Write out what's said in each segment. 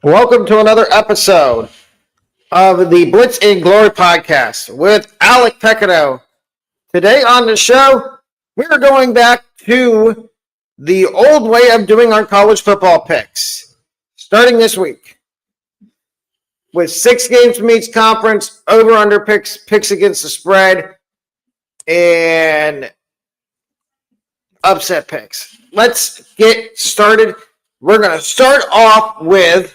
Welcome to another episode of the Blitz and Glory podcast with Alec Pecado. Today on the show, we're going back to the old way of doing our college football picks, starting this week with 6 games from each conference, over-under picks against the spread, and upset picks. Let's get started. We're going to start off with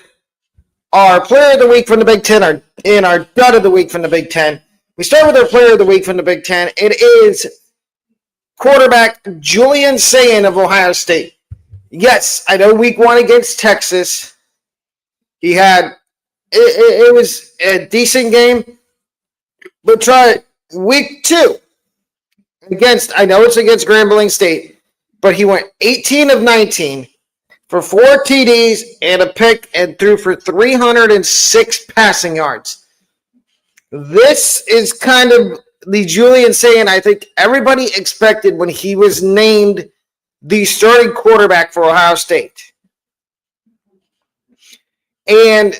our player of the week from the Big Ten, and our dud of the week from the Big Ten. We start with our player of the week from the Big Ten. It is quarterback Julian Sayin of Ohio State. Yes, I know week 1 against Texas. It was a decent game, but try week 2 I know it's against Grambling State, but he went 18 of 19 for 4 TDs and a pick and threw for 306 passing yards. This is kind of the Julian Sayin I think everybody expected when he was named the starting quarterback for Ohio State. And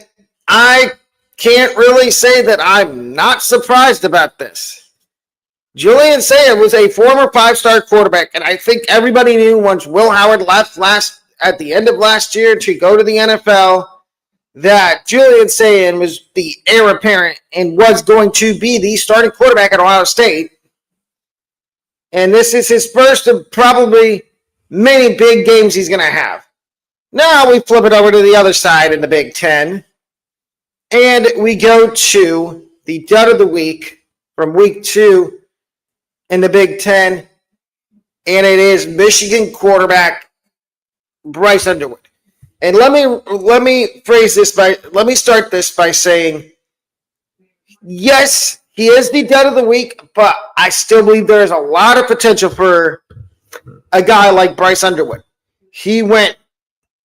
I can't really say that I'm not surprised about this. Julian Sayin was a former 5-star quarterback, and I think everybody knew once Will Howard left at the end of last year to go to the NFL that Julian Sayin was the heir apparent and was going to be the starting quarterback at Ohio State. And this is his first of probably many big games he's going to have. Now we flip it over to the other side in the Big Ten, and we go to the dud of the week from week 2 in the Big Ten, and it is Michigan quarterback Bryce Underwood. And let me start this by saying, yes, he is the dud of the week, but I still believe there is a lot of potential for a guy like Bryce Underwood. He went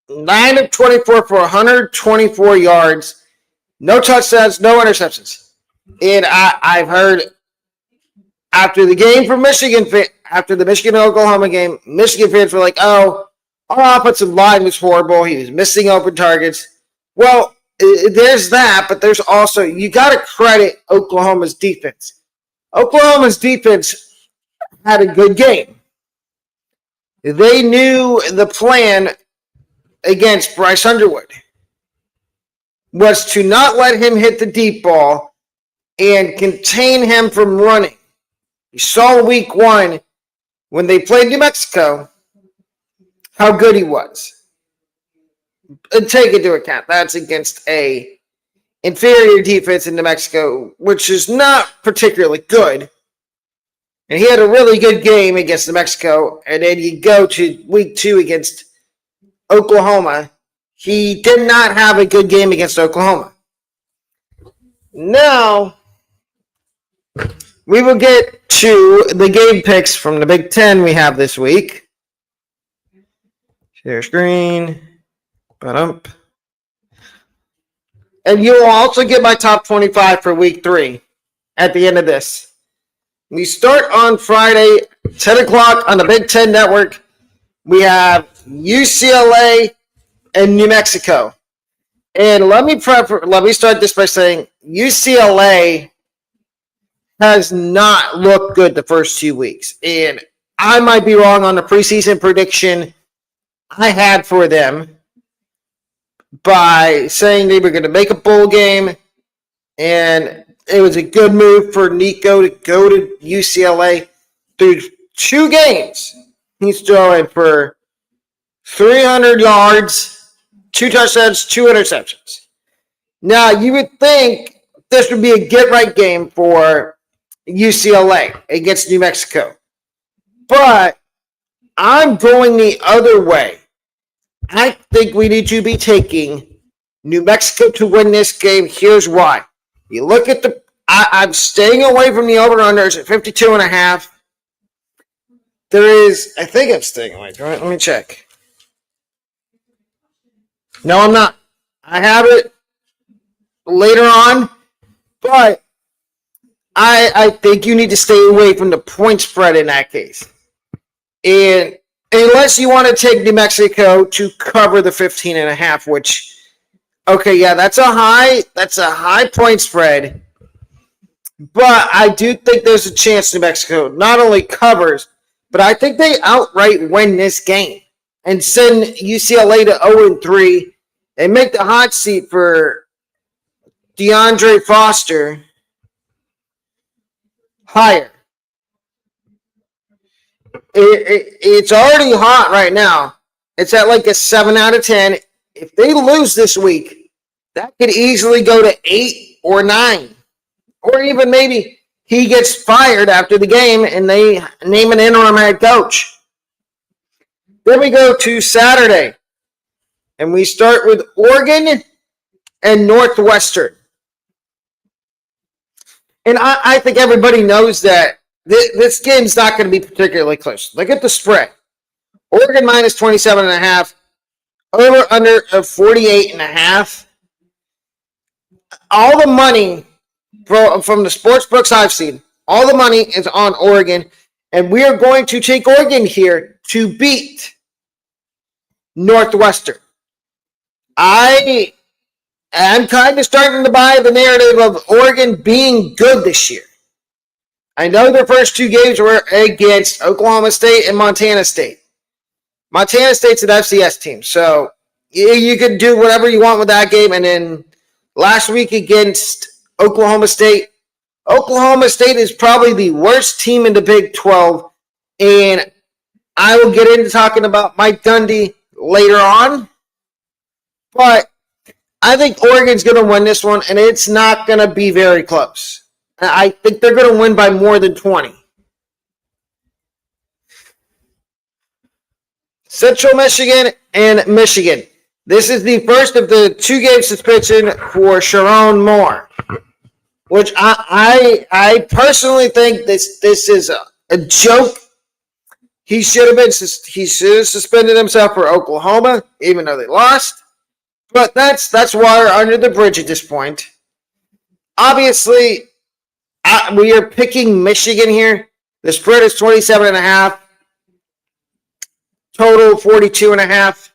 9 of 24 for 124 yards, no touchdowns, no interceptions. And I've heard after the game from Michigan, after the Michigan-Oklahoma game, Michigan fans were like, oh, our offensive line was horrible. He was missing open targets. Well, there's that, but there's also, you got to credit Oklahoma's defense. Oklahoma's defense had a good game. They knew the plan against Bryce Underwood was to not let him hit the deep ball and contain him from running. You saw week 1 when they played New Mexico how good he was. And take into account that's against a inferior defense in New Mexico, which is not particularly good. And he had a really good game against New Mexico. And then you go to week 2 against Oklahoma. He did not have a good game against Oklahoma. Now, we will get to the game picks from the Big Ten we have this week. Share screen. And you'll also get my top 25 for week 3 at the end of this. We start on Friday, 10 o'clock on the Big Ten Network. We have UCLA and New Mexico. And let me start this by saying UCLA has not looked good the first 2 weeks. And I might be wrong on the preseason prediction I had for them by saying they were going to make a bowl game, and it was a good move for Nico to go to UCLA. Through 2 games, he's throwing for 300 yards, 2 touchdowns, 2 interceptions. Now, you would think this would be a get-right game for UCLA against New Mexico. But I'm going the other way. I think we need to be taking New Mexico to win this game. Here's why. You look at I'm staying away from the over-unders at 52.5. I think I'm staying away. Let me check. No, I'm not. I have it later on, but I think you need to stay away from the point spread in that case. And unless you want to take New Mexico to cover the 15.5, which Okay, yeah, that's a high point spread. But I do think there's a chance New Mexico not only covers, but I think they outright win this game and send UCLA to 0-3 and make the hot seat for DeAndre Foster higher. It's already hot right now. It's at like a 7 out of 10. If they lose this week, that could easily go to 8 or 9. Or even maybe he gets fired after the game and they name an interim head coach. Then we go to Saturday. And we start with Oregon and Northwestern. And I think everybody knows that this game's not going to be particularly close. Look at the spread. Oregon minus 27.5. Over under of 48.5. All the money from the sports books I've seen, all the money is on Oregon. And we are going to take Oregon here to beat Northwestern. I am kind of starting to buy the narrative of Oregon being good this year. I know their first two games were against Oklahoma State and Montana State. Montana State's an FCS team, so you can do whatever you want with that game. And then last week against Oklahoma State is probably the worst team in the Big 12, and I will get into talking about Mike Gundy later on. But I think Oregon's going to win this one, and it's not going to be very close. I think they're going to win by more than 20. Central Michigan and Michigan. This is the first of the 2-game suspension for Sharon Moore, which I personally think this is a joke. He should have suspended himself for Oklahoma, even though they lost. But that's water under the bridge at this point. Obviously, we are picking Michigan here. The spread is 27.5. Total 42.5.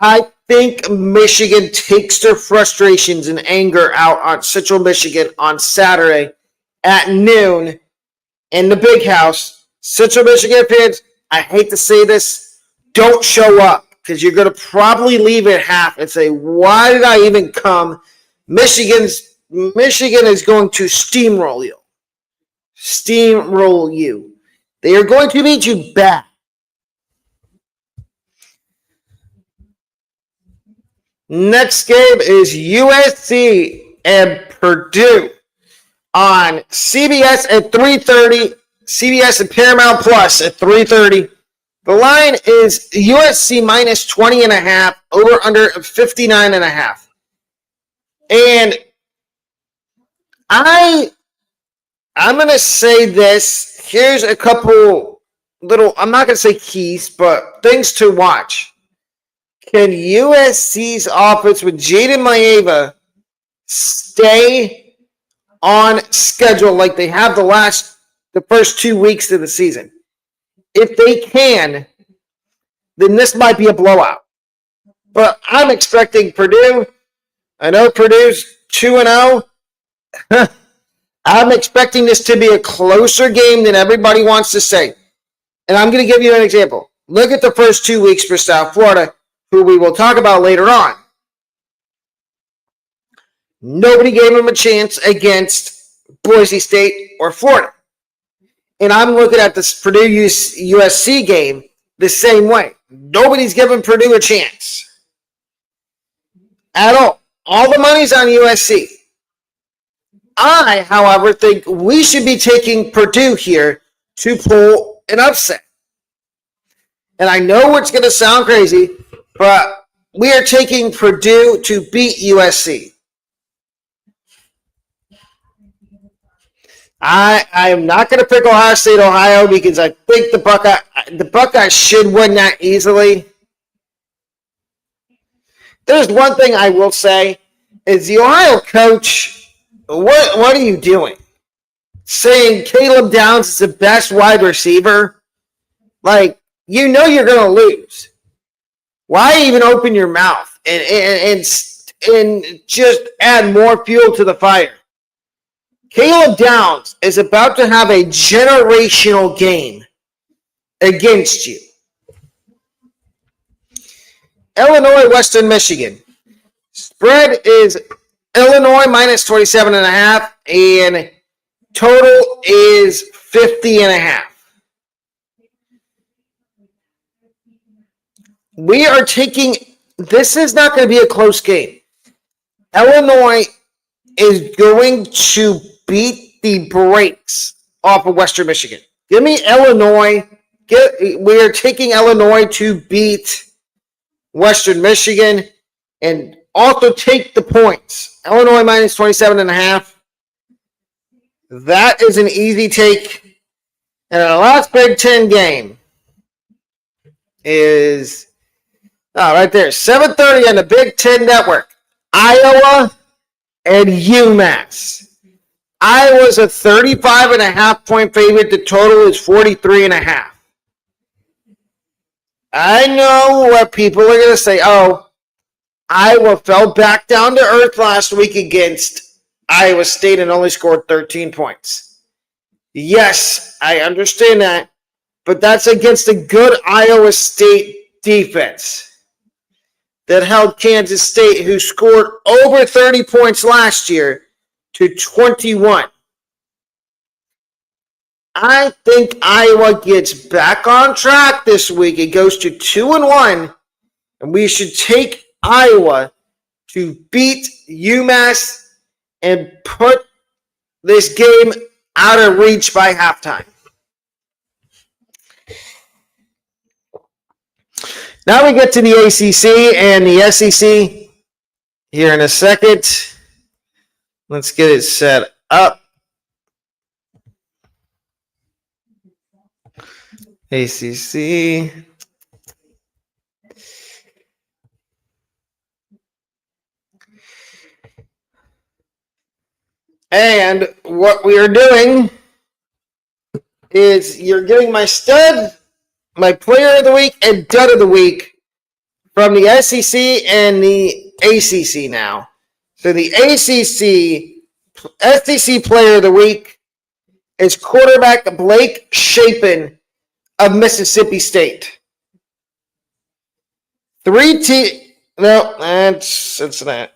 I think Michigan takes their frustrations and anger out on Central Michigan on Saturday at noon in the Big House. Central Michigan fans, I hate to say this, don't show up because you're going to probably leave at half and say, why did I even come? Michigan is going to steamroll you. Steamroll you. They are going to beat you bad. Next game is USC and Purdue on CBS at 3:30. CBS and Paramount Plus at 3:30. The line is USC minus 20.5, over under 59.5. And I'm going to say this. Here's a couple little, I'm not going to say keys, but things to watch. Can USC's offense with Jaden Maeva stay on schedule like they have the first 2 weeks of the season? If they can, then this might be a blowout. But I'm expecting Purdue. I know Purdue's 2-0. I'm expecting this to be a closer game than everybody wants to say. And I'm going to give you an example. Look at the first 2 weeks for South Florida, who we will talk about later on. Nobody gave them a chance against Boise State or Florida. And I'm looking at this Purdue USC game the same way. Nobody's giving Purdue a chance at all. All the money's on USC. I, however, think we should be taking Purdue here to pull an upset. And I know it's going to sound crazy, but we are taking Purdue to beat USC. I am not going to pick Ohio State, Ohio, because I think the Buckeyes should win that easily. There's one thing I will say, is the Ohio coach, what are you doing? Saying Caleb Downs is the best wide receiver? Like, you know you're going to lose. Why even open your mouth and and just add more fuel to the fire. Caleb Downs is about to have a generational game against you. Illinois, Western Michigan. Spread is Illinois minus 27.5, and total is 50.5. We are taking, this is not going to be a close game. Illinois is going to beat the brakes off of Western Michigan. Give me Illinois. We are taking Illinois to beat Western Michigan and also take the points. Illinois minus 27.5. That is an easy take. And our last Big Ten game is right there, 7:30 on the Big Ten Network. Iowa and UMass. Iowa's a 35.5 point favorite. The total is 43.5. I know what people are going to say. Oh, Iowa fell back down to earth last week against Iowa State and only scored 13 points. Yes, I understand that, but that's against a good Iowa State defense that held Kansas State, who scored over 30 points last year, to 21. I think Iowa gets back on track this week. It goes to 2-1, and we should take Iowa to beat UMass and put this game out of reach by halftime. Now we get to the ACC and the SEC here in a second. Let's get it set up. ACC. And what we are doing is you're getting my stud, my player of the week, and dud of the week from the SEC and the ACC now. So the SEC player of the week is quarterback Blake Shapen of Mississippi State. That's Cincinnati.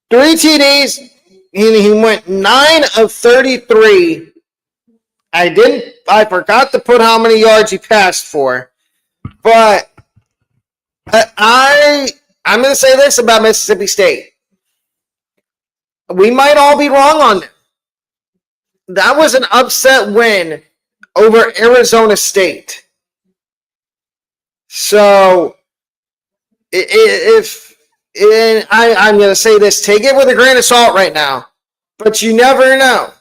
3 TDs. He went 9 of 33. I forgot to put how many yards he passed for. But I'm going to say this about Mississippi State. We might all be wrong on them. That was an upset win over Arizona State. So, I'm going to say this, take it with a grain of salt right now, but you never know.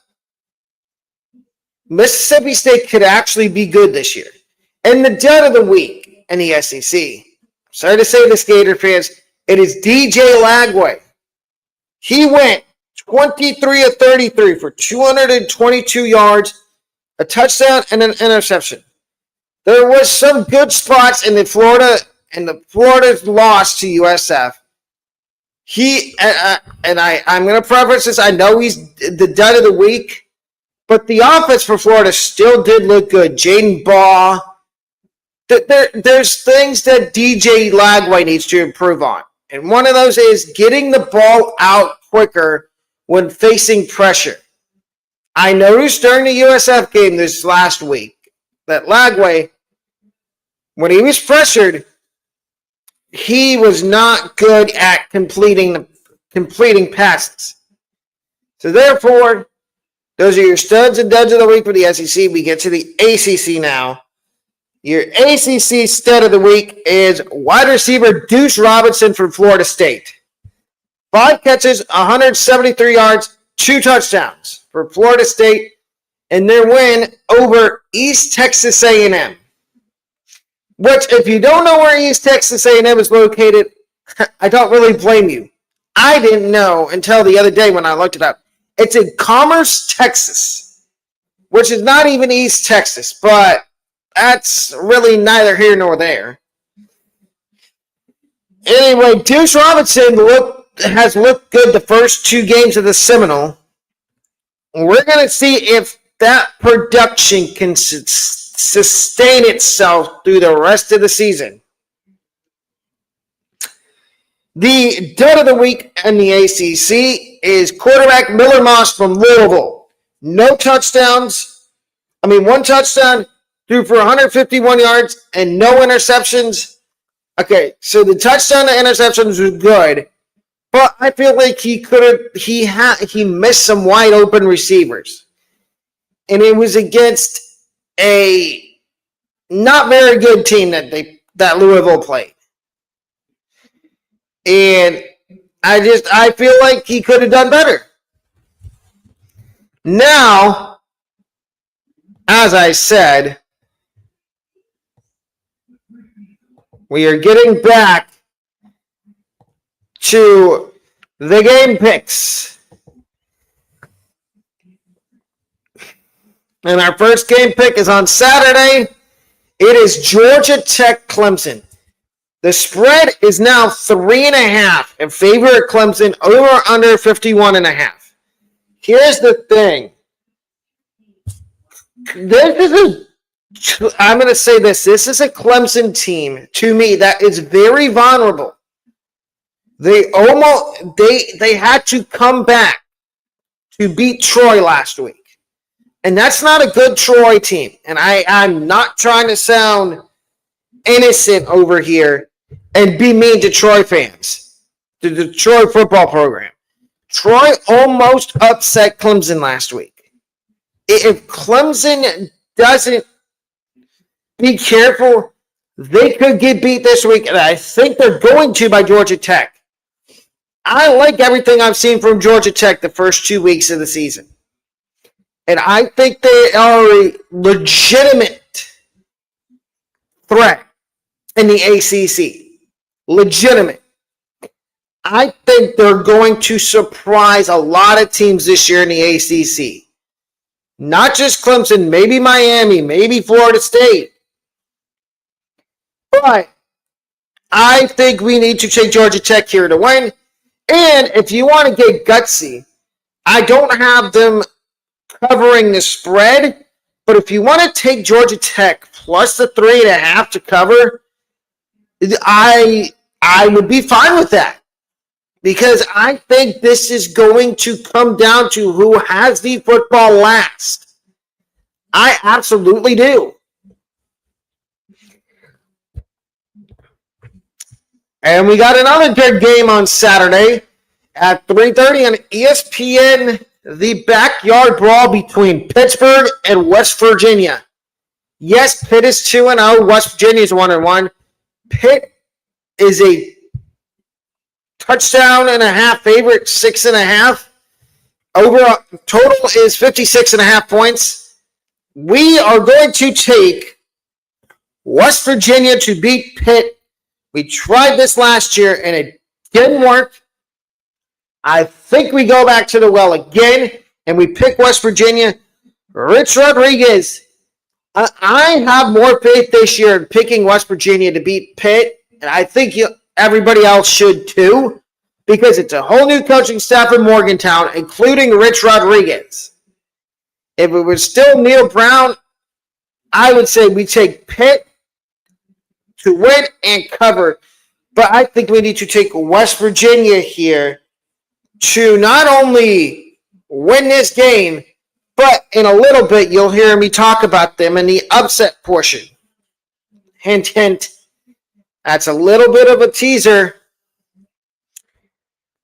Mississippi State could actually be good this year. And the dud of the week in the SEC, sorry to say this, Gator fans, it is DJ Lagway. He went 23 of 33 for 222 yards, a touchdown, and an interception. There was some good spots in the Florida's loss to USF. I'm going to preface this. I know he's the dud of the week, but the offense for Florida still did look good. Jaden Baugh. There's things that DJ Lagway needs to improve on. And one of those is getting the ball out quicker when facing pressure. I noticed during the USF game this last week that Lagway, when he was pressured, he was not good at completing passes. So therefore, those are your studs and duds of the week for the SEC. We get to the ACC now. Your ACC stud of the week is wide receiver Deuce Robinson from Florida State. 5 catches, 173 yards, 2 touchdowns for Florida State in their win over East Texas A&M. Which, if you don't know where East Texas A&M is located, I don't really blame you. I didn't know until the other day when I looked it up. It's in Commerce, Texas, which is not even East Texas, but that's really neither here nor there. Anyway, Deuce Robinson looked has looked good the first 2 games of the Seminole. We're going to see if that production can sustain itself through the rest of the season. The dud of the week in the ACC is quarterback Miller Moss from Louisville. No touchdowns. One touchdown, threw for 151 yards and no interceptions. Okay, so the touchdown to interceptions was good, but I feel like he missed some wide open receivers. And it was against a not very good team that Louisville played. And I feel like he could have done better. Now, as I said, we are getting back to the game picks. And our first game pick is on Saturday. It is Georgia Tech Clemson. The spread is now 3.5 in favor of Clemson, over under 51.5. Here's the thing. I'm going to say this. This is a Clemson team, to me, that is very vulnerable. They had to come back to beat Troy last week. And that's not a good Troy team. And I'm not trying to sound innocent over here and be mean to Troy fans, to the Troy football program. Troy almost upset Clemson last week. If Clemson doesn't be careful, they could get beat this week, and I think they're going to by Georgia Tech. I like everything I've seen from Georgia Tech the first 2 weeks of the season. And I think they are a legitimate threat in the ACC. Legitimate. I think they're going to surprise a lot of teams this year in the ACC. Not just Clemson, maybe Miami, maybe Florida State. But I think we need to take Georgia Tech here to win. And if you want to get gutsy, I don't have them covering the spread, but if you want to take Georgia Tech plus the 3.5 to cover, I would be fine with that. Because I think this is going to come down to who has the football last. I absolutely do. And we got another good game on Saturday at 3:30 on ESPN, the backyard brawl between Pittsburgh and West Virginia. Yes, Pitt is 2-0. West Virginia is 1-1. Pitt is a touchdown and a half favorite, 6.5. Over total is 56.5 points. We are going to take West Virginia to beat Pitt. We tried this last year and it didn't work. I think we go back to the well again and we pick West Virginia. Rich Rodriguez. I have more faith this year in picking West Virginia to beat Pitt, and I think everybody else should too, because it's a whole new coaching staff in Morgantown, including Rich Rodriguez. If it was still Neil Brown, I would say we take Pitt to win and cover. But I think we need to take West Virginia here to not only win this game, but in a little bit you'll hear me talk about them in the upset portion. Hint, hint. That's a little bit of a teaser.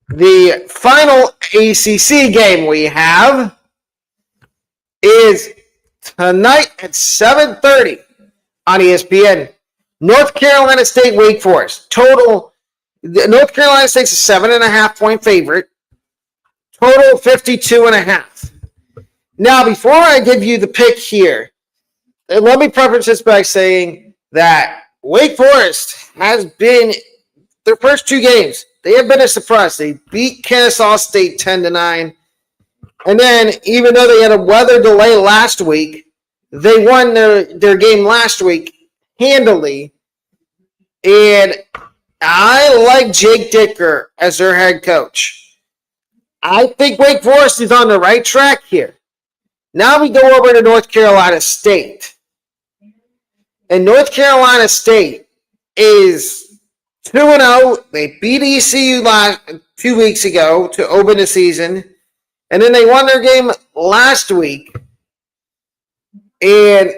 The final ACC game we have is tonight at 7:30 on ESPN. North Carolina State, Wake Forest. Total, North Carolina State's a 7.5 point favorite. Total 52.5. Now, before I give you the pick here, let me preface this by saying that Wake Forest has been, their first 2 games, they have been a surprise. They beat Kennesaw State 10-9. And then, even though they had a weather delay last week, they won their game last week handily. And I like Jake Dicker as their head coach. I think Wake Forest is on the right track here. Now we go over to North Carolina State. And North Carolina State is 2-0. They beat ECU 2 weeks ago to open the season. And then they won their game last week. And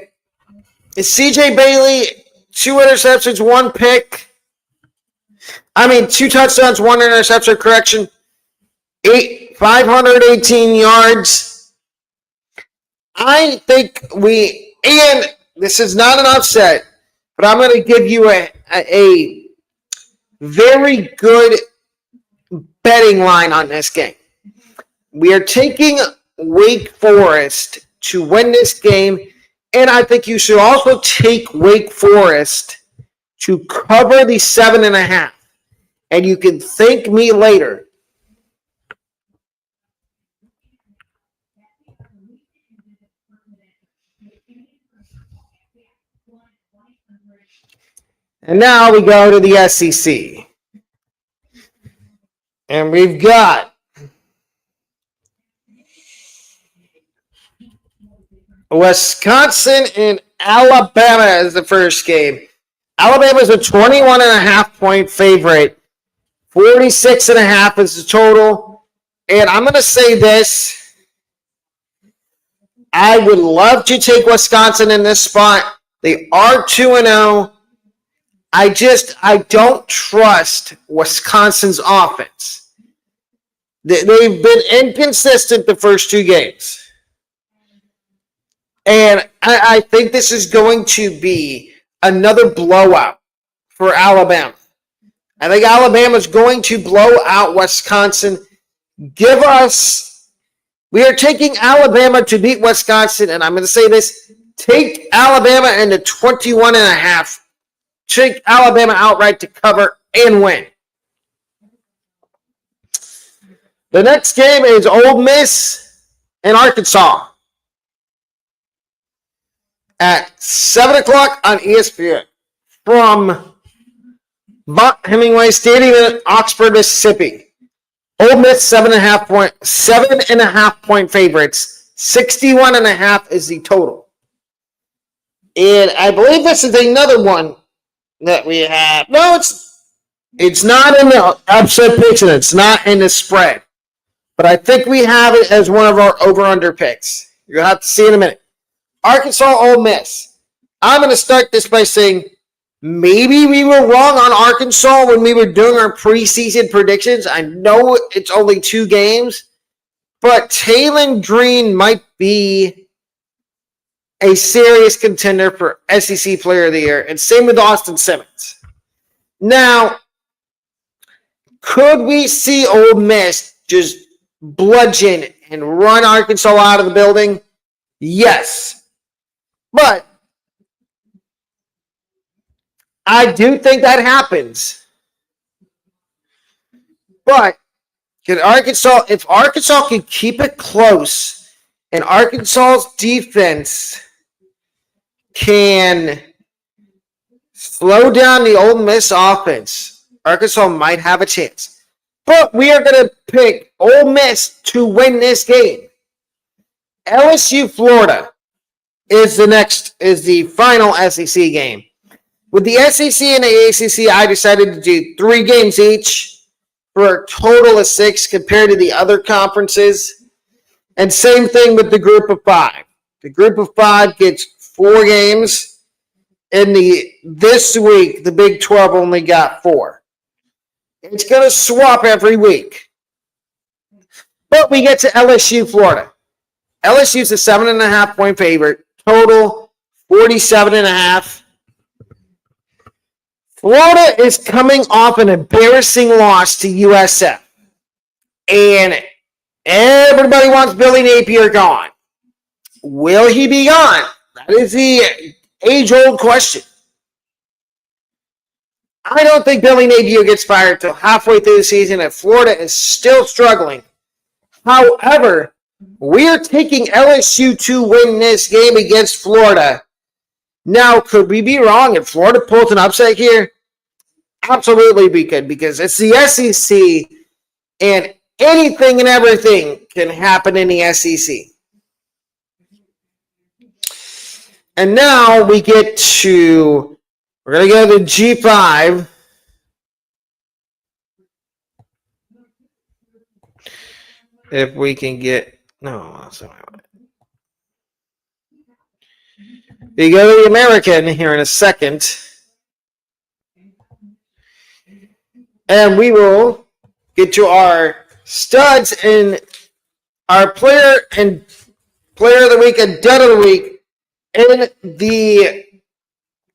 CJ Bailey, 2 interceptions, 1 pick. 2 touchdowns, 1 interception, correction. 518 yards. I think and this is not an upset, but I'm going to give you a very good betting line on this game. We are taking Wake Forest to win this game, and I think you should also take Wake Forest to cover the 7.5. And you can thank me later. And now we go to the SEC. And we've got Wisconsin and Alabama as the first game. Alabama is a 21.5-point favorite. 46.5 is the total. And I'm going to say this. I would love to take Wisconsin in this spot. They are 2-0. I don't trust Wisconsin's offense. They've been inconsistent the first 2 games. And I think this is going to be another blowout for Alabama. I think Alabama's going to blow out Wisconsin. We are taking Alabama to beat Wisconsin, and I'm going to say this. Take Alabama into 21.5. Take Alabama outright to cover and win. The next game is Ole Miss and Arkansas at 7 o'clock on ESPN from Vaught Hemingway Stadium in Oxford, Mississippi. Ole Miss 7.5 point favorites. 61.5 is the total. And I believe this is another one that we have. No, it's not in the upset picks and it's not in the spread. But I think we have it as one of our over-under picks. You'll have to see in a minute. Arkansas, Ole Miss. I'm going to start this by saying maybe we were wrong on Arkansas when we were doing our preseason predictions. I know it's only 2 games, but Taylon Green might be a serious contender for SEC Player of the Year, and same with Austin Simmons. Now, could we see Ole Miss just bludgeon and run Arkansas out of the building? Yes. But I do think that happens. But if Arkansas can keep it close and Arkansas's defense can slow down the Ole Miss offense, Arkansas might have a chance. But we are going to pick Ole Miss to win this game. LSU, Florida is the final SEC game. With the SEC and the ACC, I decided to do 3 games each for a total of 6 compared to the other conferences. And same thing with the group of 5. The group of 5 gets 4 games. This week, the Big 12 only got 4. It's going to swap every week. But we get to LSU, Florida. LSU's a 7.5 point favorite. Total 47.5. Florida is coming off an embarrassing loss to USF. And everybody wants Billy Napier gone. Will he be gone? That is the age-old question. I don't think Billy Napier gets fired until halfway through the season, and Florida is still struggling. However, we are taking LSU to win this game against Florida. Now, could we be wrong if Florida pulls an upset here? Absolutely we could, because it's the SEC and anything and everything can happen in the SEC. And now we're going to go to G5. If we can get, no, sorry. We go to the American here in a second. And we will get to our studs and our player of the week and dud of the week in the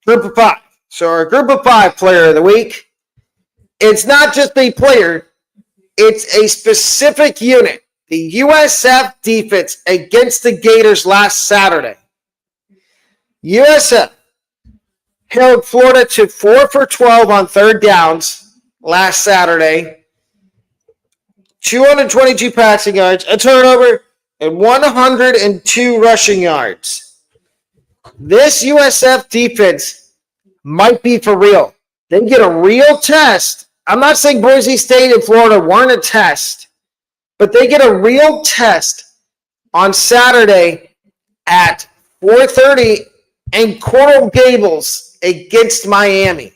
group of 5. So our group of 5 player of the week, it's not just a player, it's a specific unit. The USF defense against the Gators last Saturday. USF held Florida to 4 for 12 on third downs last Saturday. 222 passing yards, a turnover, and 102 rushing yards. This USF defense might be for real. They get a real test. I'm not saying Boise State and Florida weren't a test, but they get a real test on Saturday at 4:30 in Coral Gables against Miami.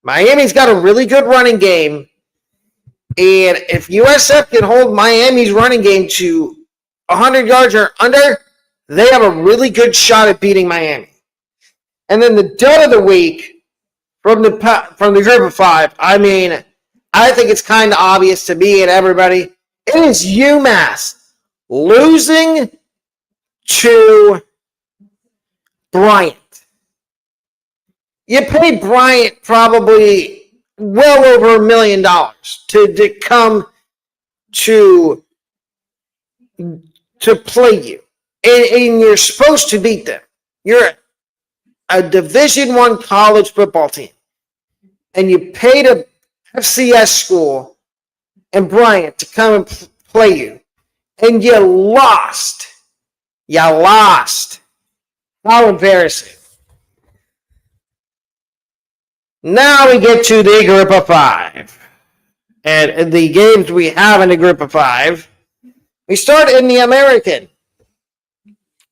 Miami's got a really good running game, and if USF can hold Miami's running game to 100 yards or under, they have a really good shot at beating Miami. And then the dud of the week from the group of 5, I mean, I think it's kind of obvious to me and everybody. It is UMass losing to Bryant. You pay Bryant probably well over $1 million to come to play you. And you're supposed to beat them. You're a Division I college football team. And you paid a FCS school and Bryant to come and play you. And you lost. You lost. How embarrassing. Now we get to the group of 5. And the games we have in the group of 5. We start in the American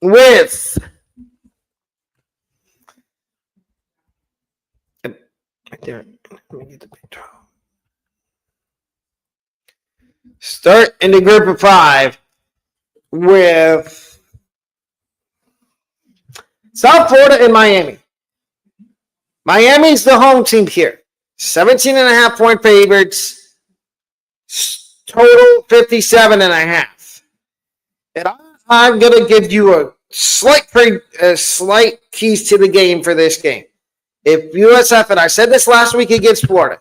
with let me get the big 12. Start in the group of 5 with South Florida and Miami. Miami's the home team here. 17.5-point favorites. Total 57.5. And I'm going to give you a slight keys to the game for this game. If USF, and I said this last week against Florida,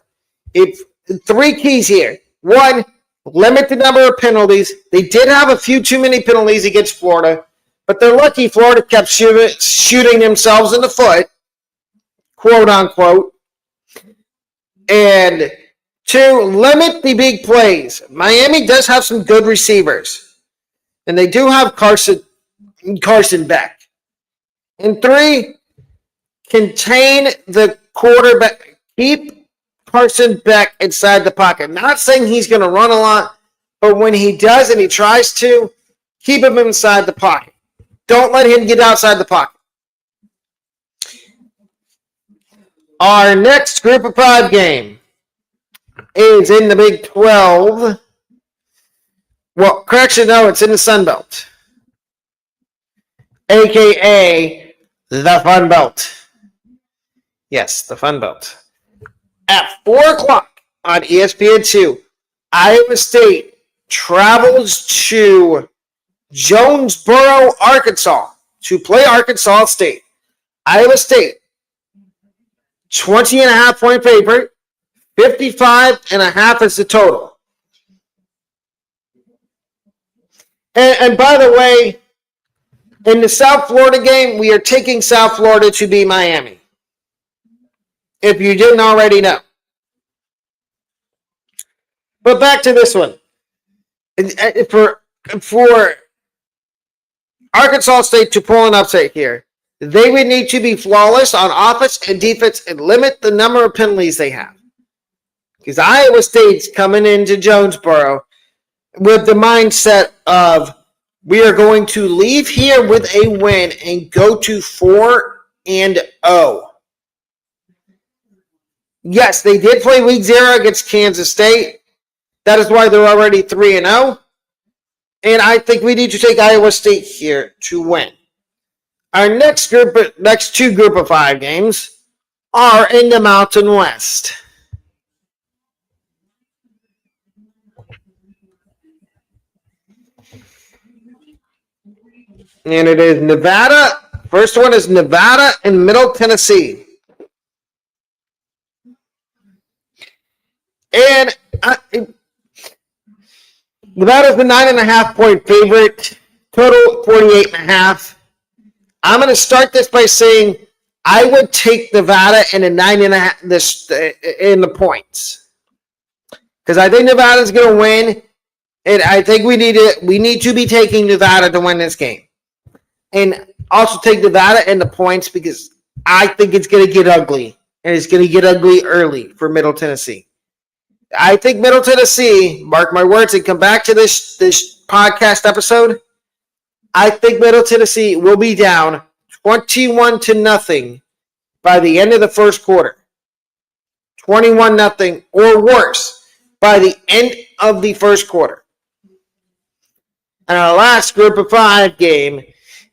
if 3 keys here. 1, limit the number of penalties. They did have a few too many penalties against Florida, but they're lucky Florida kept shooting themselves in the foot, quote unquote. And 2, limit the big plays. Miami does have some good receivers, and they do have Carson Beck. And 3, contain the quarterback. Keep Carson Beck inside the pocket. Not saying he's going to run a lot, but when he does and he tries to, keep him inside the pocket. Don't let him get outside the pocket. Our next group of 5 game is in the Big 12. Well, correction, no, it's in the Sun Belt, a.k.a. the Fun Belt. Yes, the Fun Belt. At 4 o'clock on ESPN2, Iowa State travels to Jonesboro, Arkansas to play Arkansas State. Iowa State, 20.5-point favorite, 55.5 is the total. And by the way, in the South Florida game, we are taking South Florida to be Miami. If you didn't already know. But back to this one. For Arkansas State to pull an upset here, they would need to be flawless on offense and defense and limit the number of penalties they have. Because Iowa State's coming into Jonesboro with the mindset of we are going to leave here with a win and go to 4-0. Yes, they did play week 0 against Kansas State. That is why they're already 3-0. And I think we need to take Iowa State here to win. Our next two group of 5 games are in the Mountain West. And it is Nevada. First one is Nevada and Middle Tennessee. And Nevada's the 9.5-point favorite. Total 48.5. I'm going to start this by saying I would take Nevada in a 9.5 in the points, because I think Nevada's going to win, and I think we need to be taking Nevada to win this game, and also take Nevada in the points because I think it's going to get ugly, and it's going to get ugly early for Middle Tennessee. I think Middle Tennessee, mark my words, and come back to this podcast episode, I think Middle Tennessee will be down 21-0 by the end of the first quarter. 21-0 or worse by the end of the first quarter. And our last group of 5 game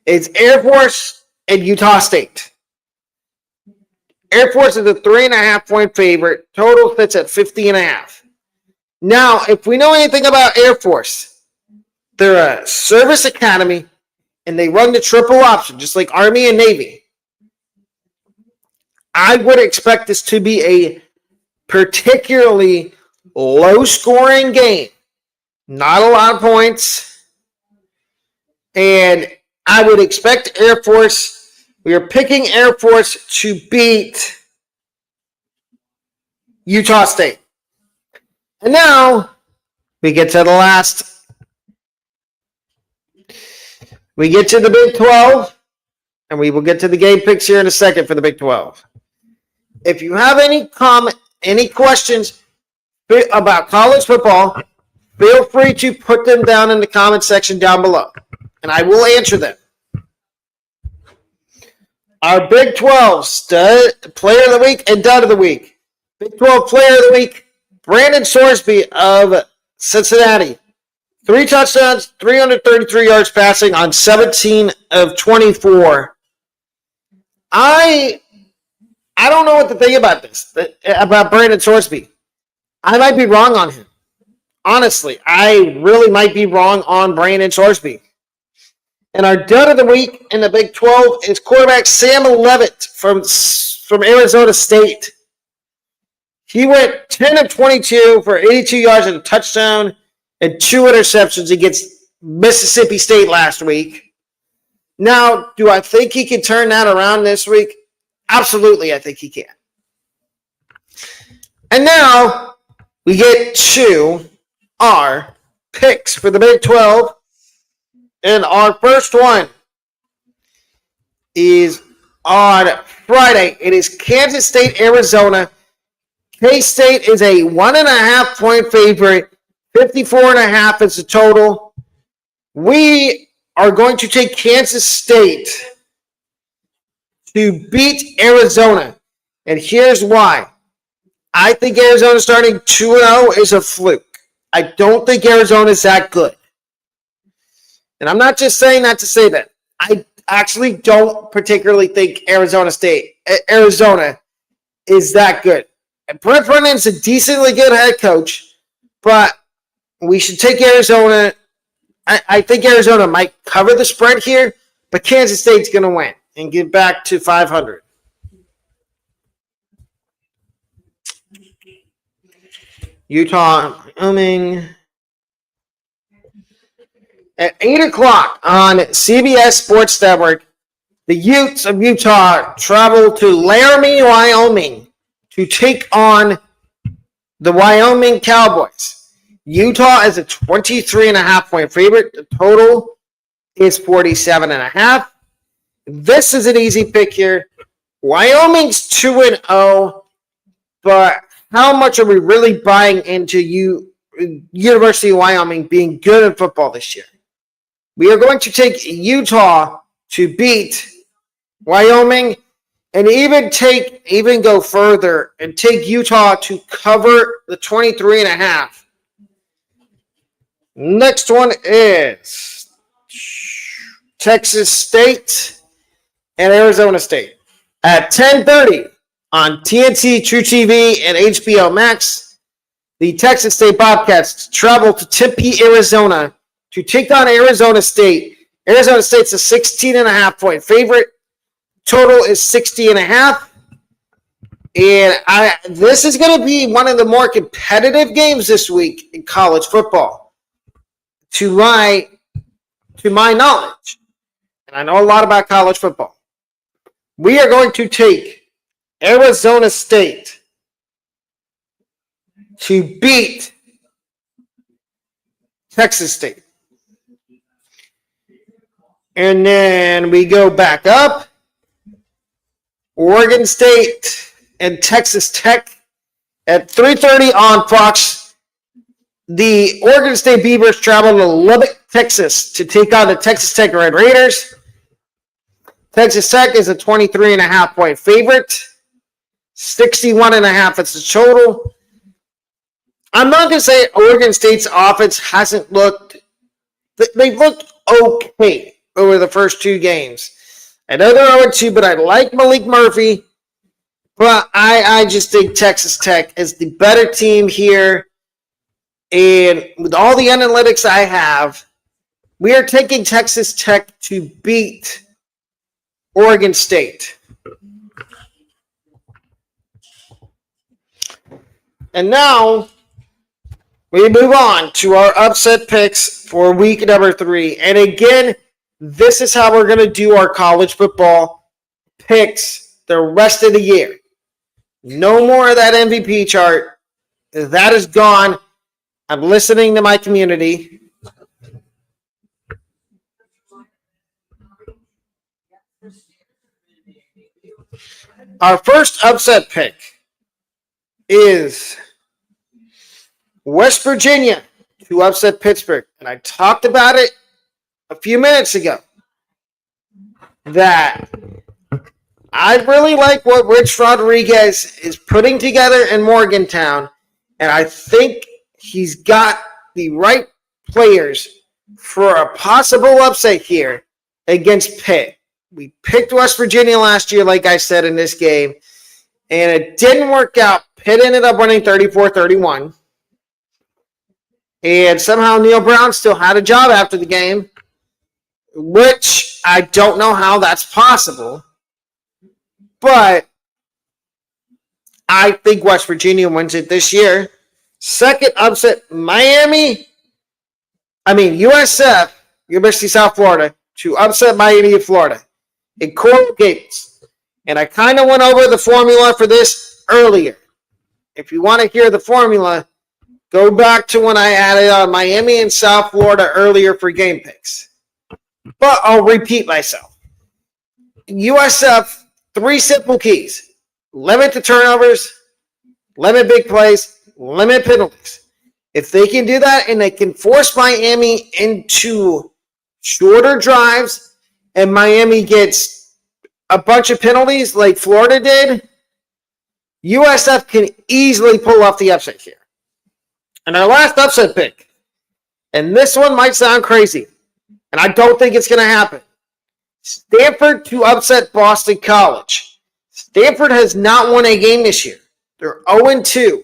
is Air Force and Utah State. Air Force is a 3.5-point favorite. Total sits at 50.5. Now, if we know anything about Air Force, they're a service academy, and they run the triple option, just like Army and Navy. I would expect this to be a particularly low-scoring game. Not a lot of points. And I would expect Air Force, we are picking Air Force to beat Utah State. And now we get to the last. We get to the Big 12, and we will get to the game picks here in a second for the Big 12. If you have any questions about college football, feel free to put them down in the comment section down below, and I will answer them. Our Big 12 player of the week and dud of the week. Big 12 player of the week, Brandon Sorsby of Cincinnati. 3 touchdowns, 333 yards passing on 17 of 24. I don't know what to think about this, about Brandon Sorsby. I might be wrong on him. Honestly, I really might be wrong on Brandon Sorsby. And our dud of the week in the Big 12 is quarterback Sam Leavitt from Arizona State. He went 10 of 22 for 82 yards and a touchdown and 2 interceptions against Mississippi State last week. Now, do I think he can turn that around this week? Absolutely, I think he can. And now we get to our picks for the Big 12. And our first one is on Friday. It is Kansas State, Arizona. K-State is a 1.5-point favorite. 54.5 is the total. We are going to take Kansas State to beat Arizona. And here's why. I think Arizona starting 2-0 is a fluke. I don't think Arizona is that good. And I'm not just saying that to say that. I actually don't particularly think Arizona is that good. And Brent Brennan's a decently good head coach, but we should take Arizona. I think Arizona might cover the spread here, but Kansas State's going to win and get back to 500. Utah, Wyoming. At 8 o'clock on CBS Sports Network, the Utes of Utah travel to Laramie, Wyoming to take on the Wyoming Cowboys. Utah is a 23.5-point favorite. The total is 47.5. This is an easy pick here. Wyoming's 2-0, but how much are we really buying into University of Wyoming being good in football this year? We are going to take Utah to beat Wyoming, and even go further and take Utah to cover the 23.5. Next one is Texas State and Arizona State. At 10:30 on TNT, True TV, and HBO Max, the Texas State Bobcats travel to Tempe, Arizona to take on Arizona State. Arizona State's a 16.5 point favorite. Total is 60.5. And this is going to be one of the more competitive games this week in college football, to my knowledge. And I know a lot about college football. We are going to take Arizona State to beat Texas State. And then we go back up. Oregon State and Texas Tech at 3:30 on Fox. The Oregon State Beavers travel to Lubbock, Texas to take on the Texas Tech Red Raiders. Texas Tech is a 23.5 point favorite. 61.5 is the total. I'm not going to say Oregon State's offense hasn't looked. They've looked okay over the first two games. I know they're 0-2, but I like Malik Murphy. But I just think Texas Tech is the better team here. And with all the analytics I have, we are taking Texas Tech to beat Oregon State. And now we move on to our upset picks for week number 3. And again, this is how we're going to do our college football picks the rest of the year. No more of that MVP chart. That is gone. I'm listening to my community. Our first upset pick is West Virginia to upset Pittsburgh. And I talked about it a few minutes ago, that I really like what Rich Rodriguez is putting together in Morgantown, and I think he's got the right players for a possible upset here against Pitt. We picked West Virginia last year, like I said, in this game, and it didn't work out. Pitt ended up winning 34-31, and somehow Neil Brown still had a job after the game, which I don't know how that's possible. But I think West Virginia wins it this year. Second upset, USF, University of South Florida, to upset Miami of Florida in Coral Gables. And I kind of went over the formula for this earlier. If you want to hear the formula, go back to when I added on Miami and South Florida earlier for game picks. But I'll repeat myself. USF, 3 simple keys. Limit the turnovers, limit big plays, limit penalties. If they can do that and they can force Miami into shorter drives and Miami gets a bunch of penalties like Florida did, USF can easily pull off the upset here. And our last upset pick, and this one might sound crazy, and I don't think it's going to happen. Stanford to upset Boston College. Stanford has not won a game this year. They're 0-2.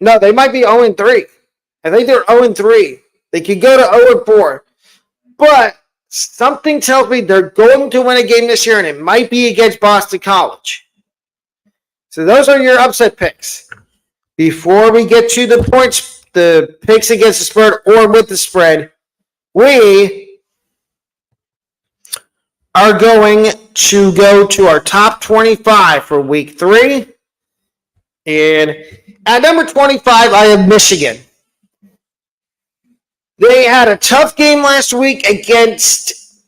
No, they might be 0-3. I think they're 0-3. They could go to 0-4. But something tells me they're going to win a game this year, and it might be against Boston College. So those are your upset picks. Before we get to the points, the picks against the spread or with the spread, we are going to go to our top 25 for week 3. And at number 25, I have Michigan. They had a tough game last week against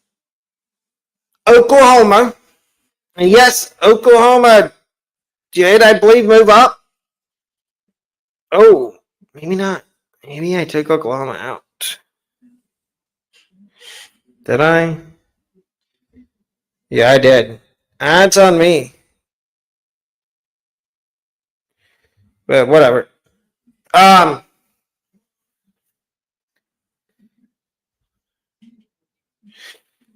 Oklahoma. And yes, Oklahoma did, I believe, move up. Oh, maybe not. Maybe I took Oklahoma out. Did I? Yeah, I did. That's on me. But whatever.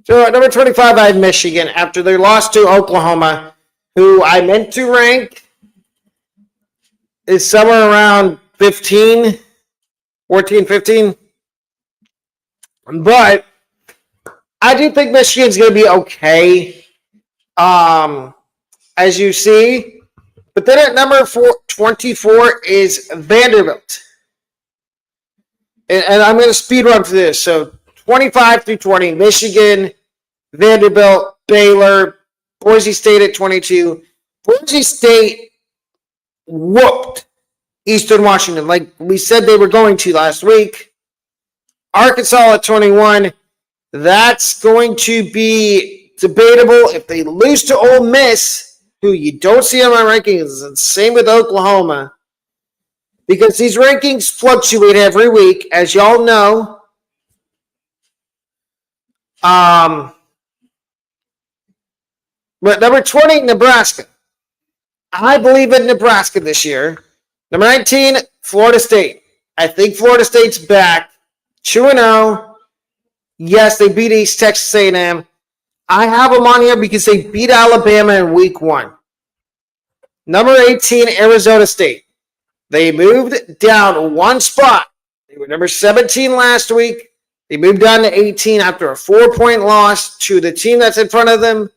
So at number 25, I had Michigan after they lost to Oklahoma, who I meant to rank is somewhere around 15, 14, 15. But I do think Michigan's going to be okay, as you see. But then at number 24 is Vanderbilt. And I'm going to speed run through this. So 25 through 20, Michigan, Vanderbilt, Baylor, Boise State at 22. Boise State whooped Eastern Washington like we said they were going to last week. Arkansas at 21. That's going to be debatable if they lose to Ole Miss, who you don't see on my rankings. And same with Oklahoma. Because these rankings fluctuate every week, as y'all know. But number 20, Nebraska. I believe in Nebraska this year. Number 19, Florida State. I think Florida State's back. 2-0. Yes, they beat East Texas A&M. I have them on here because they beat Alabama in week 1. Number 18, Arizona State. They moved down one spot. They were number 17 last week. They moved down to 18 after a 4-point loss to the team that's in front of them.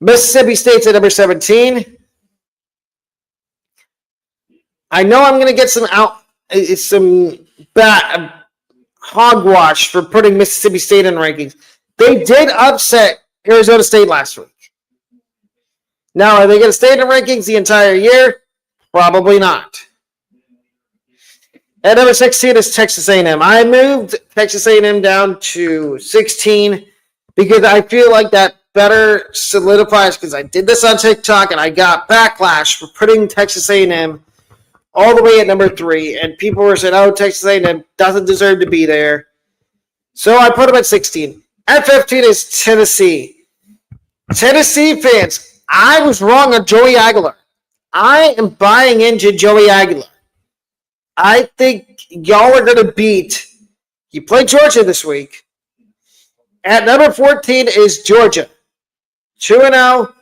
Mississippi State's at number 17. I know I'm going to get some hogwash for putting Mississippi State in rankings. They did upset Arizona State last week. Now, are they going to stay in the rankings the entire year? Probably not. At number 16 is Texas A&M. I moved Texas A&M down to 16 because I feel like that better solidifies, because I did this on TikTok and I got backlash for putting Texas A&M all the way at number 3, and people were saying, oh, Texas A&M doesn't deserve to be there. So I put them at 16. At 15 is Tennessee. Tennessee fans, I was wrong on Joey Aguilar. I am buying into Joey Aguilar. I think y'all are going to beat. You play Georgia this week. At number 14 is Georgia. 2-0.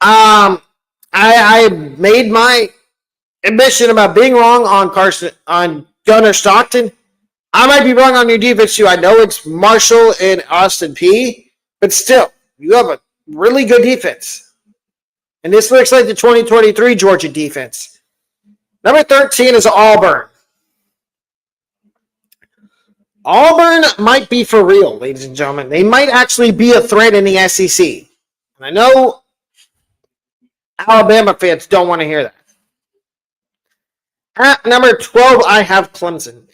I made my admission about being wrong on Gunnar Stockton. I might be wrong on your defense too. I know it's Marshall and Austin P, but still, you have a really good defense. And this looks like the 2023 Georgia defense. Number 13 is Auburn. Auburn might be for real, ladies and gentlemen. They might actually be a threat in the SEC. And I know Alabama fans don't want to hear that. At number 12, I have Clemson.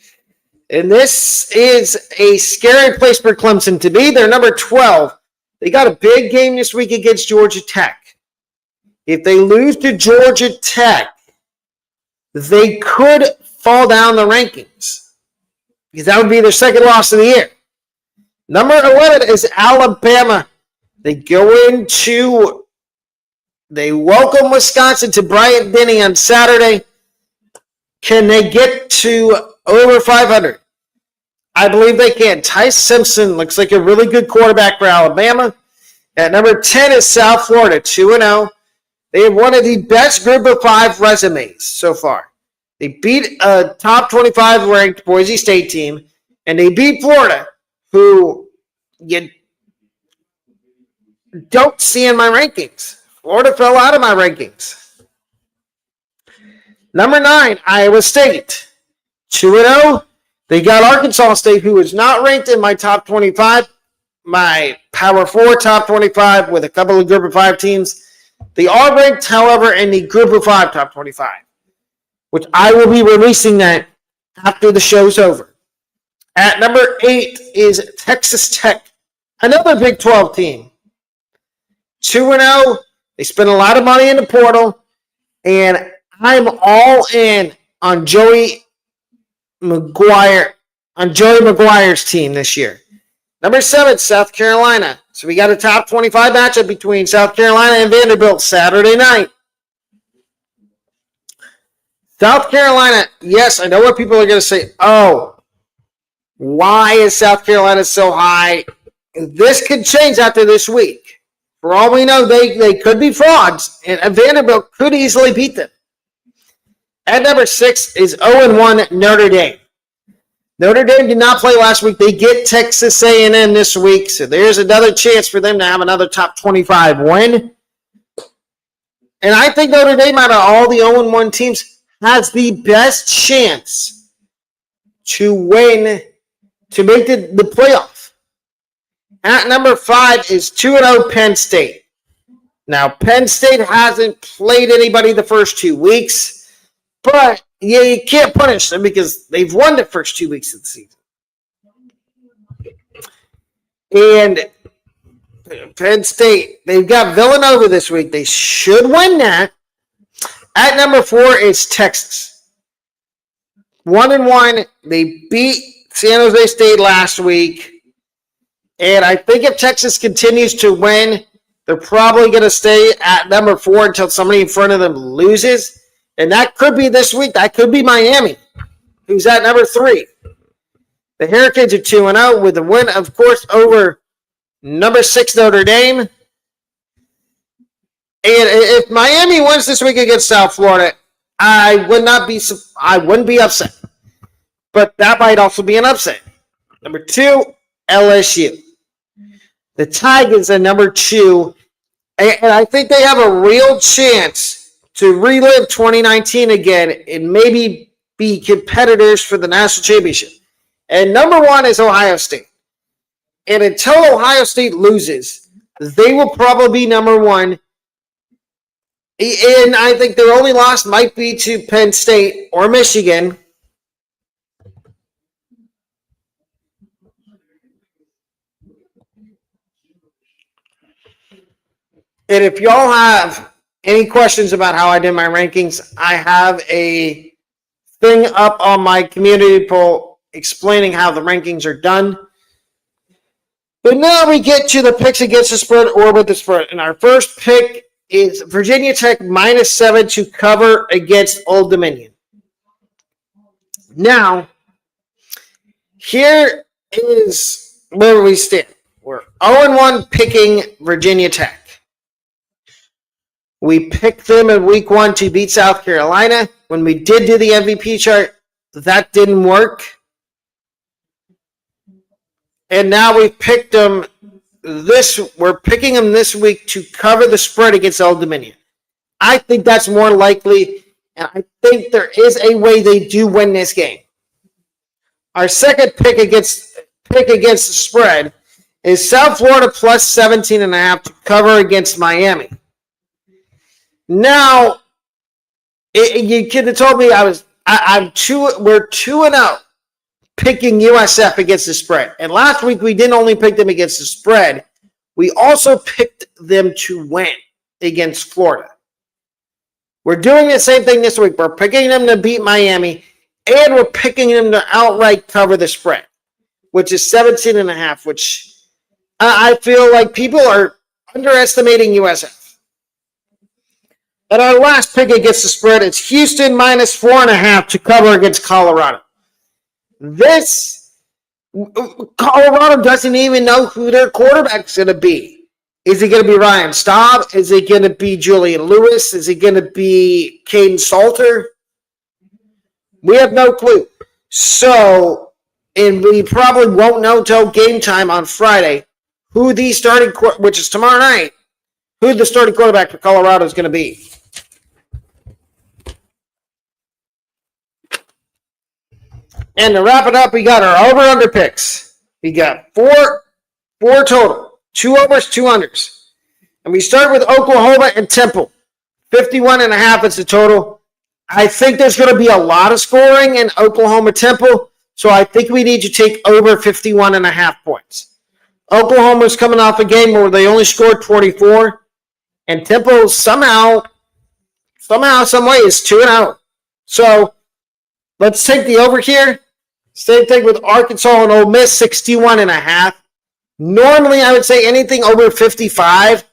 And this is a scary place for Clemson to be. They're number 12. They got a big game this week against Georgia Tech. If they lose to Georgia Tech, they could fall down the rankings, because that would be their second loss of the year. Number 11 is Alabama. They welcome Wisconsin to Bryant-Denny on Saturday. Can they get to over 500? I believe they can. Ty Simpson looks like a really good quarterback for Alabama. At number 10 is South Florida, 2-0. They have one of the best group of 5 resumes so far. They beat a top 25 ranked Boise State team, and they beat Florida, who you don't see in my rankings. Florida fell out of my rankings. Number 9, Iowa State. 2-0. They got Arkansas State, who is not ranked in my top 25, my Power 4 top 25 with a couple of Group of 5 teams. They are ranked, however, in the Group of 5 top 25, which I will be releasing that after the show's over. At number 8 is Texas Tech, another Big 12 team. 2-0. They spent a lot of money in the portal. And I'm all in on Joey Maguire's team this year. Number 7, South Carolina. So we got a top 25 matchup between South Carolina and Vanderbilt Saturday night. South Carolina, yes, I know what people are going to say. Oh, why is South Carolina so high? This could change after this week. For all we know, they could be frauds, and Vanderbilt could easily beat them. At number 6 is 0-1 Notre Dame. Notre Dame did not play last week. They get Texas A&M this week, so there's another chance for them to have another top 25 win. And I think Notre Dame, out of all the 0-1 teams, has the best chance to win, to make the playoff. At number 5 is 2-0 Penn State. Now, Penn State hasn't played anybody the first 2 weeks, but you can't punish them because they've won the first 2 weeks of the season. And Penn State, they've got Villanova this week. They should win that. At number 4 is Texas. 1-1. They beat San Jose State last week. And I think if Texas continues to win, they're probably going to stay at number 4 until somebody in front of them loses. And that could be this week. That could be Miami, who's at number 3. The Hurricanes are 2-0 with a win, of course, over number 6 Notre Dame. And if Miami wins this week against South Florida, I wouldn't be upset. But that might also be an upset. Number 2, LSU. The Tigers are number 2. And I think they have a real chance to relive 2019 again and maybe be competitors for the national championship. And number 1 is Ohio State. And until Ohio State loses, they will probably be number 1. And I think their only loss might be to Penn State or Michigan. And if y'all have any questions about how I did my rankings, I have a thing up on my community poll explaining how the rankings are done. But now we get to the picks against the spread or with the spread. And our first pick is Virginia Tech -7 to cover against Old Dominion. Now, here is where we stand. We're 0-1 picking Virginia Tech. We picked them in week 1 to beat South Carolina. When we did do the MVP chart, that didn't work. And now we picked them we're picking them this week to cover the spread against Old Dominion. I think that's more likely, and I think there is a way they do win this game. Our second pick against the spread is South Florida plus 17.5 to cover against Miami. Now, you could have told me we're 2-0 picking USF against the spread. And last week we didn't only pick them against the spread, we also picked them to win against Florida. We're doing the same thing this week. We're picking them to beat Miami, and we're picking them to outright cover the spread, which is 17.5, which I feel like people are underestimating USF. And our last pick against the spread is Houston -4.5 to cover against Colorado. Colorado doesn't even know who their quarterback's going to be. Is it going to be Ryan Staub? Is it going to be Julian Lewis? Is it going to be Caden Salter? We have no clue. So, and we probably won't know until game time on Friday who the starting, which is tomorrow night, who the starting quarterback for Colorado is going to be. And to wrap it up, we got our over-under picks. We got four total. 2 overs, 2 unders. And we start with Oklahoma and Temple. 51.5 is the total. I think there's going to be a lot of scoring in Oklahoma Temple, so I think we need to take over 51.5 points. Oklahoma's coming off a game where they only scored 24. And Temple somehow, some way is 2-0. So let's take the over here. Same thing with Arkansas and Ole Miss, 61.5. Normally, I would say anything over 55,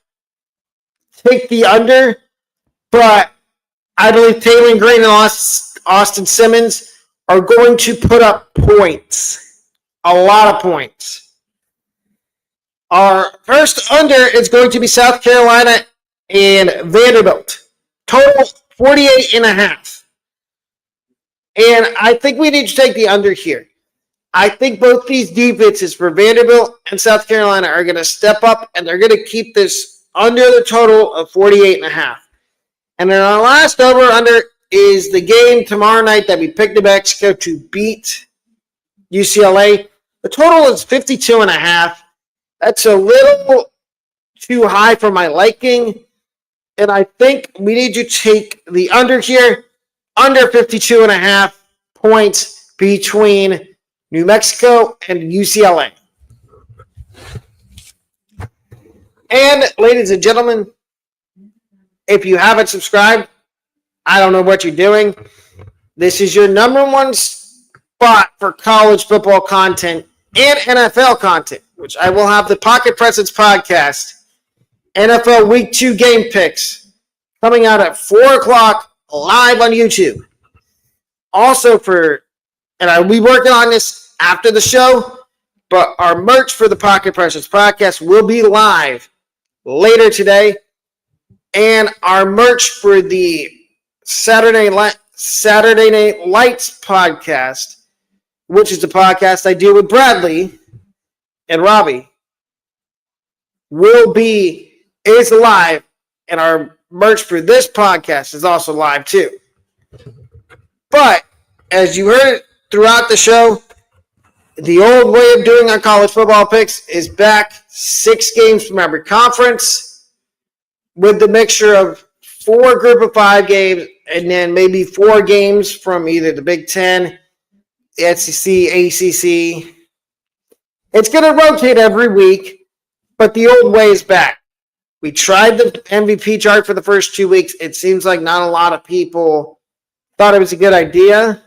take the under. But I believe Taylor Green and Austin Simmons are going to put up points. A lot of points. Our first under is going to be South Carolina and Vanderbilt. Total 48.5. And I think we need to take the under here. I think both these defenses for Vanderbilt and South Carolina are going to step up, and they're going to keep this under the total of 48.5. And then our last over-under is the game tomorrow night that we picked New Mexico to beat UCLA. The total is 52.5. That's a little too high for my liking. And I think we need to take the under here, under 52.5 points between New Mexico and UCLA. And ladies and gentlemen, if you haven't subscribed, I don't know what you're doing. This is your number one spot for college football content and NFL content, which I will have the Pocket Presence podcast, NFL Week 2 game picks, coming out at 4 o'clock live on YouTube. Also and I'll be working on this after the show, but our merch for the Pocket Presence podcast will be live later today. And our merch for the Saturday Night Lights podcast, which is the podcast I do with Bradley and Robbie, is live, and our merch for this podcast is also live too. But as you heard throughout the show, the old way of doing our college football picks is back. 6 games from every conference, with the mixture of 4 group of 5 games, and then maybe 4 games from either the Big Ten, the SEC, ACC. It's going to rotate every week, but the old way is back. We tried the MVP chart for the first 2 weeks. It seems like not a lot of people thought it was a good idea.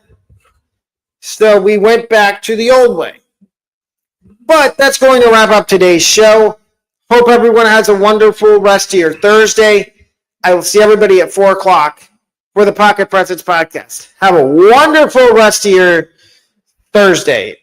So we went back to the old way. But that's going to wrap up today's show. Hope everyone has a wonderful rest of your Thursday. I will see everybody at 4 o'clock for the Pocket Presence podcast. Have a wonderful rest of your Thursday.